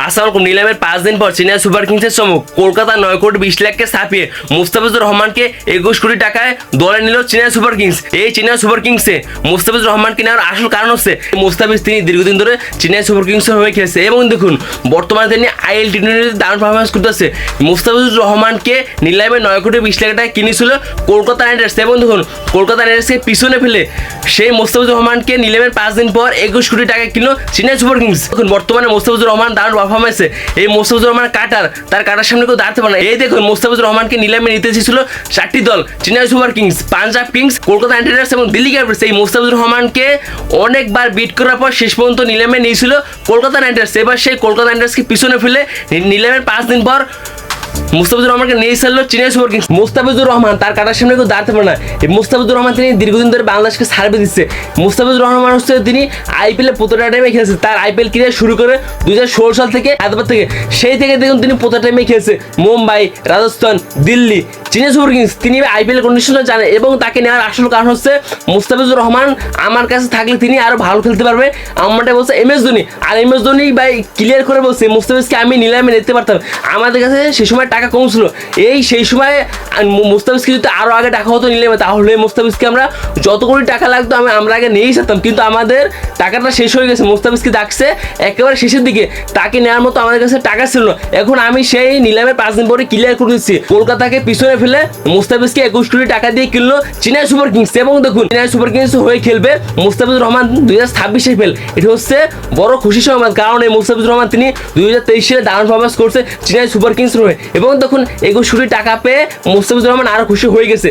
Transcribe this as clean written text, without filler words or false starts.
আসসালামু আলাইকুম। নিলামের 5 দিন পর চেন্নাই সুপার কিংসের চমক। কলকাতা 9 কোটি 20 লাখকে ছাপিয়ে মুস্তাফিজুর রহমানকে 21 কোটি টাকায় দলে নিল চেন্নাই সুপার কিংস। এই চেন্নাই সুপার কিংসে মুস্তাফিজুর রহমানকে নেওয়ার আসল কারণ হচ্ছে মুস্তাফিজ তিনি দীর্ঘদিন ধরে চেন্নাই সুপার কিংসের হয়ে খেলেছে এবং দেখুন বর্তমানে তিনি আইএল টি-20 দারুণ পারফরমেন্স করতেছে। মুস্তাফিজুর রহমানকে নিলামে 9 কোটি 20 লাখ টাকা কিনেছিল কলকাতা নাইট রাইডার্স এবং দেখুন কলকাতা নাইট রাইডার্সকে পিছনে ফেলে সেই মুস্তাফিজুর রহমানকে নিলামের 5 দিন পর 21 কোটি টাকা কিনলো চেন্নাই সুপার কিংস। দেখুন বর্তমানে মুস্তাফিজুর রহমান দারুণ পারফরমেন্সে এই মুস্তাফিজুর রহমান তার কাটার সামনে কেউ দাঁড়াতে পারে না। এই দেখুন মুস্তাফিজুর রহমানকে নিলামে নিতে এসেছিল 4টি দল, Chennai super kings, Punjab kings, Kolkata knight riders এবং দিল্লি ক্যাপিটালস। এই মুস্তাফিজুর রহমানকে অনেকবার বিট করার পর শেষ পর্যন্ত নিলামে নিয়েছিল কলকাতা নাইট রাইডার্স। এবার সেই কলকাতা নাইট রাইডার্সকে পিছনে ফেলে নিলামের 5 দিন পর মুস্তাফিজুর রহমানকে নিয়ে এসেছিল চেন্নাই সুপার কিংস। মুস্তাফিজুর রহমান তার কাটার সামনে কেউ দাঁড়াতে পারে না। এই মুস্তাফিজুর রহমান তিনি দীর্ঘদিন ধরে বাংলাদেশকে সার্ভিস দিচ্ছে। মুস্তাফিজুর রহমান হচ্ছে তিনি আইপিএলে প্রতিটা টাইমে খেলেছে। তার আইপিএল ক্যারিয়ার শুরু করে 2016 সাল থেকে হায়দ্রাবাদ থেকে, সেই থেকে দেখুন তিনি প্রতিটা টাইমে খেলেছে মুম্বাই, রাজস্থান, দিল্লি, চেন্নাই সুপার কিংস। তিনি আইপিএল কন্ডিশনটা জানে এবং তাকে নেওয়ার আসল কারণ হচ্ছে মুস্তাফিজুর রহমান আমার কাছে থাকলে তিনি আরো ভালো খেলতে পারবে। আমারটা বলছে এমএস ধোনি, আর এমএস ধোনি ভাই ক্লিয়ার করে বলছে মুস্তাফিজকে আমি নিলামে নিতে পারতাম, আমাদের কাছে সে সময় টাকা কম ছিল। সেই সময় মুস্তাফিজকে যদি আরো আগে টাকা হতো নিলামে, তাহলে মুস্তাফিজকে আমরা যত কোটি টাকা লাগতো আমরা আগে নিয়েই যেতাম, কিন্তু আমাদের টাকাটা শেষ হয়ে গেছে। মুস্তাফিজকে ডাকছে একেবারে শেষের দিকে, তাকে নেওয়ার মতো আমাদের কাছে টাকা ছিল না। এখন আমি সেই নিলামের 5 দিন পরে ক্লিয়ার করে দিচ্ছি, কলকাতাকে পিছনে ফেলে মুস্তাফিজকে 21 কোটি টাকা দিয়ে কিনলো চেন্নাই সুপার কিংস। এবং দেখুন চেন্নাই সুপার কিংস হয়ে খেলবে মুস্তাফিজুর রহমান 2026 আইপিএল। এটা হচ্ছে বড় খুশি সংবাদ, কারণ এই মুস্তাফিজুর রহমান তিনি 2023 সালে দারুণ পারফরমেন্স করছে চেন্নাই সুপার কিংস হয়ে, এবং দেখুন 21 কোটি টাকা পেয়ে মুস্তাফিজুর রহমান আরো খুশি হয়ে গেছে।